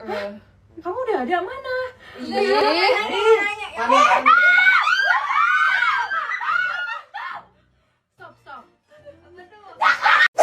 Kamu udah ada mana?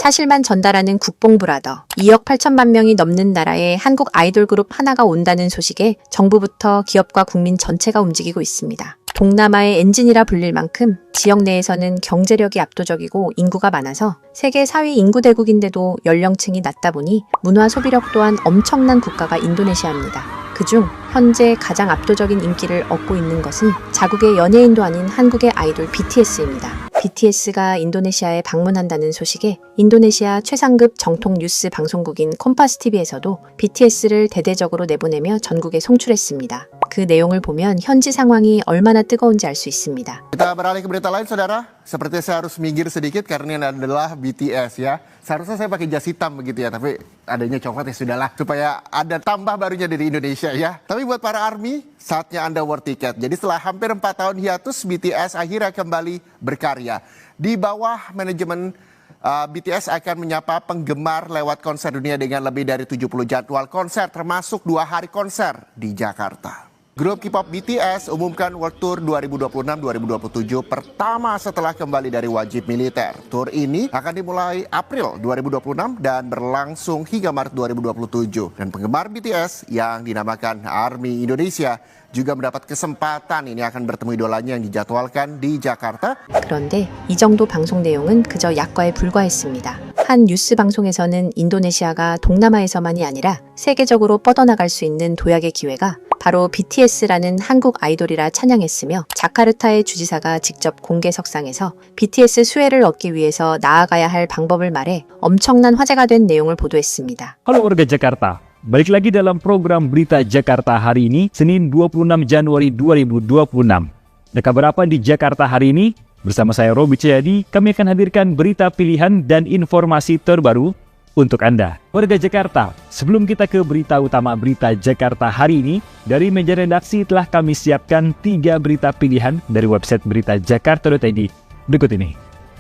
사실만 전달하는 국뽕브라더. 2억 8천만 명이 넘는 나라에 한국 아이돌 그룹 하나가 온다는 소식에 정부부터 기업과 국민 전체가 움직이고 있습니다. 동남아의 엔진이라 불릴 만큼 지역 내에서는 경제력이 압도적이고 인구가 많아서 세계 4위 인구 대국인데도 연령층이 낮다 보니 문화 소비력 또한 엄청난 국가가 인도네시아입니다. 그중 현재 가장 압도적인 인기를 얻고 있는 것은 자국의 연예인도 아닌 한국의 아이돌 BTS입니다. BTS가 인도네시아에 방문한다는 소식에 인도네시아 최상급 정통 뉴스 방송국인 콤파스TV에서도 BTS를 대대적으로 내보내며 전국에 송출했습니다. 그 내용을 보면 현지 상황이 얼마나 뜨거운지 알 수 있습니다. Kita beralih ke berita lain, saudara. Seperti saya harus minggir sedikit karena ini adalah BTS ya. Seharusnya saya pakai jas hitam begitu ya, tapi adanya coklat ya sudahlah. Supaya ada tambah barunya dari Indonesia ya. Tapi buat para ARMY, saatnya Anda war tiket. Jadi setelah hampir 4 tahun hiatus, BTS akhirnya kembali berkarya. Di bawah manajemen BTS akan menyapa penggemar lewat konser dunia dengan lebih dari 70 jadwal konser, termasuk 2 hari konser di Jakarta. Grup K-pop BTS umumkan World Tour 2026-2027 pertama setelah kembali dari wajib militer. Tour ini akan dimulai April 2026 dan berlangsung hingga Maret 2027. Dan penggemar BTS yang dinamakan ARMY Indonesia juga mendapat kesempatan ini akan bertemu idolanya yang dijadwalkan di Jakarta. 그런데 이 정도 방송 내용은 그저 약과에 불과했습니다. 한 뉴스 방송에서는 인도네시아가 동남아에서만이 아니라 세계적으로 뻗어나갈 수 있는 도약의 기회가 바로 BTS라는 한국 아이돌이라 찬양했으며 자카르타의 주지사가 직접 공개석상에서 BTS 수혜를 얻기 위해서 나아가야 할 방법을 말해 엄청난 화제가 된 내용을 보도했습니다. Halo warga Jakarta, balik lagi dalam program Berita Jakarta hari ini, Senin 26 Januari 2026. Ada kabar apa di Jakarta hari ini? Bersama saya Robi Cahyadi, kami akan hadirkan berita pilihan dan informasi terbaru untuk Anda. Warga Jakarta, sebelum kita ke berita utama Berita Jakarta hari ini, dari meja redaksi telah kami siapkan 3 berita pilihan dari website berita jakarta.id. Berikut ini.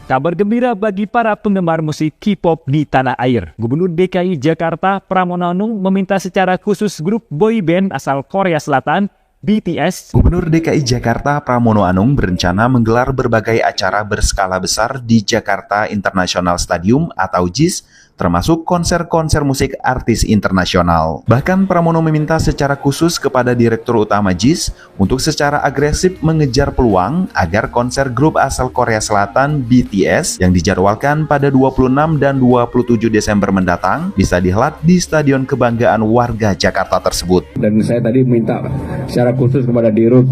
Kabar gembira bagi para penggemar musik K-pop di tanah air. Gubernur DKI Jakarta Pramono Anung meminta secara khusus grup boy band asal Korea Selatan BTS. Gubernur DKI Jakarta Pramono Anung berencana menggelar berbagai acara berskala besar di Jakarta International Stadium atau JIS, termasuk konser-konser musik artis internasional. Bahkan Pramono meminta secara khusus kepada Direktur Utama JIS untuk secara agresif mengejar peluang agar konser grup asal Korea Selatan BTS yang dijadwalkan pada 26 dan 27 Desember mendatang bisa dihelat di Stadion Kebanggaan Warga Jakarta tersebut. Dan saya tadi minta secara khusus kepada Dirut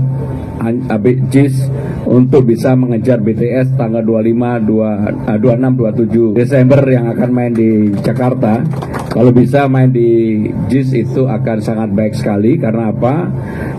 JIS untuk bisa mengejar BTS tanggal 26, 27 Desember yang akan main di Jakarta. Kalau bisa main di JIS itu akan sangat baik sekali. Karena apa?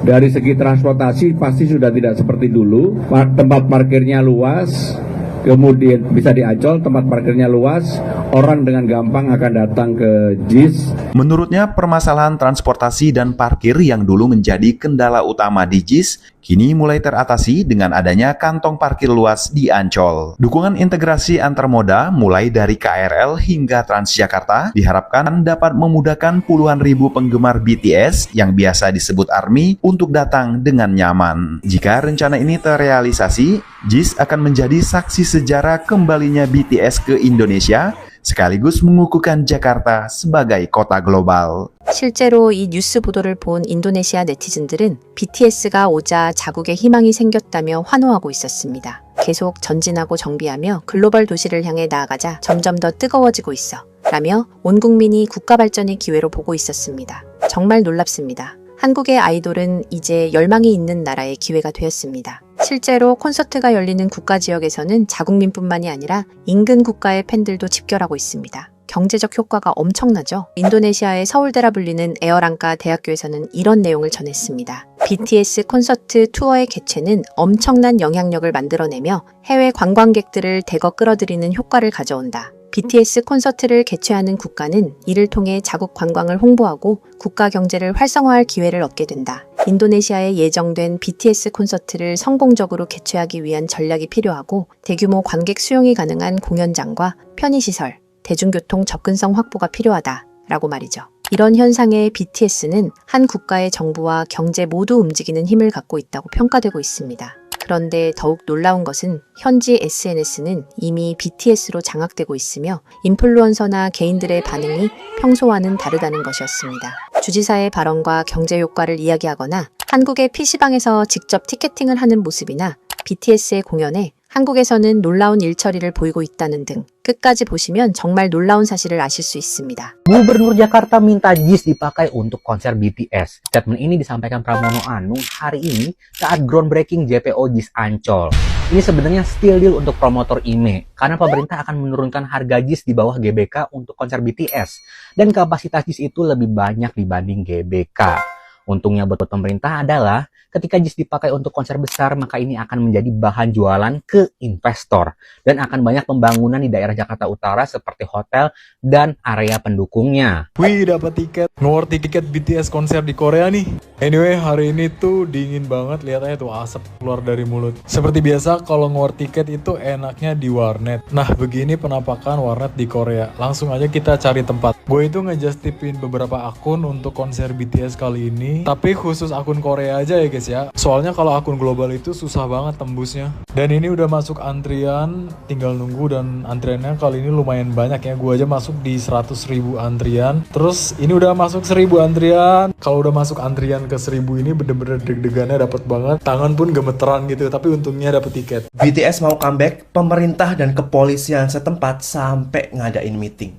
Dari segi transportasi pasti sudah tidak seperti dulu. Tempat parkirnya luas, kemudian bisa di Ancol, tempat parkirnya luas, orang dengan gampang akan datang ke JIS. Menurutnya, permasalahan transportasi dan parkir yang dulu menjadi kendala utama di JIS kini mulai teratasi dengan adanya kantong parkir luas di Ancol. Dukungan integrasi antar moda mulai dari KRL hingga Transjakarta diharapkan dapat memudahkan puluhan ribu penggemar BTS yang biasa disebut ARMY untuk datang dengan nyaman. Jika rencana ini terrealisasi, JIS akan menjadi saksi sejarah kembalinya BTS ke Indonesia, sekaligus mengukuhkan Jakarta sebagai kota global. 실제로 이 뉴스 보도를 본 인도네시아 네티즌들은 BTS가 오자 자국에 희망이 생겼다며 환호하고 있었습니다. 계속 전진하고 정비하며 글로벌 도시를 향해 나아가자 점점 더 뜨거워지고 있어 라며 온 국민이 국가 발전의 기회로 보고 있었습니다. 정말 놀랍습니다. 한국의 아이돌은 이제 열망이 있는 나라의 기회가 되었습니다. 실제로 콘서트가 열리는 국가 지역에서는 자국민뿐만이 아니라 인근 국가의 팬들도 집결하고 있습니다. 경제적 효과가 엄청나죠. 인도네시아의 서울대라 불리는 에어랑카 대학교에서는 이런 내용을 전했습니다. BTS 콘서트 투어의 개최는 엄청난 영향력을 만들어내며 해외 관광객들을 대거 끌어들이는 효과를 가져온다. BTS 콘서트를 개최하는 국가는 이를 통해 자국 관광을 홍보하고 국가 경제를 활성화할 기회를 얻게 된다. 인도네시아에 예정된 BTS 콘서트를 성공적으로 개최하기 위한 전략이 필요하고 대규모 관객 수용이 가능한 공연장과 편의시설, 대중교통 접근성 확보가 필요하다라고 말이죠. 이런 현상에 BTS는 한 국가의 정부와 경제 모두 움직이는 힘을 갖고 있다고 평가되고 있습니다. 그런데 더욱 놀라운 것은 현지 SNS는 이미 BTS로 장악되고 있으며 인플루언서나 개인들의 반응이 평소와는 다르다는 것이었습니다. 주지사의 발언과 경제 효과를 이야기하거나 한국의 PC방에서 직접 티켓팅을 하는 모습이나 BTS의 공연에 한국에서는 놀라운 일처리를 보이고 있다는 등 끝까지 보시면 정말 놀라운 사실을 아실 수 있습니다. Gubernur Jakarta minta JIS dipakai untuk konser BTS. Statement ini disampaikan Pramono Anung hari ini saat groundbreaking JPO JIS Ancol. Ini sebenarnya steal deal untuk promotor IME, karena pemerintah akan menurunkan harga JIS di bawah GBK untuk konser BTS. Dan kapasitas JIS itu lebih banyak dibanding GBK. Untungnya buat pemerintah adalah ketika JIS dipakai untuk konser besar, maka ini akan menjadi bahan jualan ke investor. Dan akan banyak pembangunan di daerah Jakarta Utara seperti hotel dan area pendukungnya. Wih, dapat tiket. Ngeworth tiket BTS konser di Korea nih. Anyway, hari ini tuh dingin banget. Lihat aja tuh asap keluar dari mulut. Seperti biasa, kalau ngeworth tiket itu enaknya di warnet. Nah, begini penampakan warnet di Korea. Langsung aja kita cari tempat. Gue itu ngejustipin beberapa akun untuk konser BTS kali ini. Tapi khusus akun Korea aja ya guys ya. Soalnya kalau akun global itu susah banget tembusnya. Dan ini udah masuk antrian, tinggal nunggu, dan antriannya kali ini lumayan banyak ya. Gue aja masuk di 100.000 antrian. Terus ini udah masuk 1.000 antrian. Kalau udah masuk antrian ke 1.000 ini bener-bener deg-degannya dapet banget. Tangan pun gemeteran gitu, tapi untungnya dapet tiket. BTS mau comeback, pemerintah dan kepolisian setempat sampai ngadain meeting.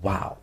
Wow.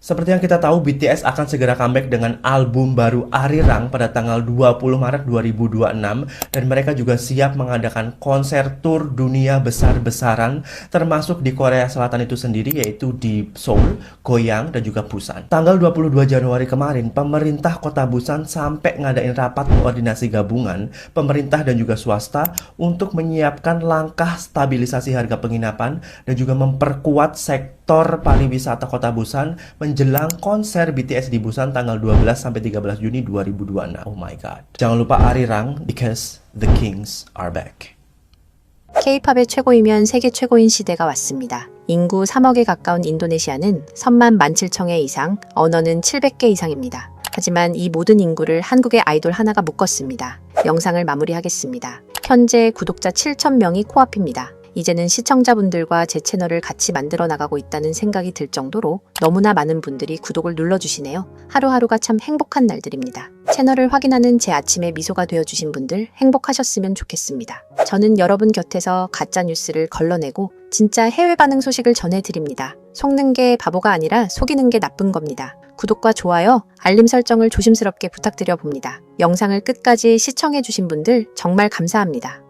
Seperti yang kita tahu, BTS akan segera comeback dengan album baru Arirang pada tanggal 20 Maret 2026, dan mereka juga siap mengadakan konser tur dunia besar-besaran termasuk di Korea Selatan itu sendiri, yaitu di Seoul, Goyang, dan juga Busan. Tanggal 22 Januari kemarin, pemerintah kota Busan sampai ngadain rapat koordinasi gabungan pemerintah dan juga swasta untuk menyiapkan langkah stabilisasi harga penginapan dan juga memperkuat sektor pariwisata kota Busan menjelang konser BTS di Busan tanggal 12 sampai 13 Juni 2026. Oh my god. Jangan lupa Arirang because the kings are back. K-팝의 최고이면 세계 최고인 시대가 왔습니다. 인구 3억에 가까운 인도네시아는 선만 17,000개 이상, 언어는 700개 이상입니다. 하지만 이 모든 인구를 한국의 아이돌 하나가 묶었습니다. 영상을 마무리하겠습니다. 현재 구독자 7,000명이 코앞입니다. 이제는 시청자분들과 제 채널을 같이 만들어 나가고 있다는 생각이 들 정도로 너무나 많은 분들이 구독을 눌러주시네요. 하루하루가 참 행복한 날들입니다. 채널을 확인하는 제 아침에 미소가 되어주신 분들 행복하셨으면 좋겠습니다. 저는 여러분 곁에서 가짜뉴스를 걸러내고 진짜 해외 반응 소식을 전해드립니다. 속는 게 바보가 아니라 속이는 게 나쁜 겁니다. 구독과 좋아요, 알림 설정을 조심스럽게 부탁드려 봅니다. 영상을 끝까지 시청해주신 분들 정말 감사합니다.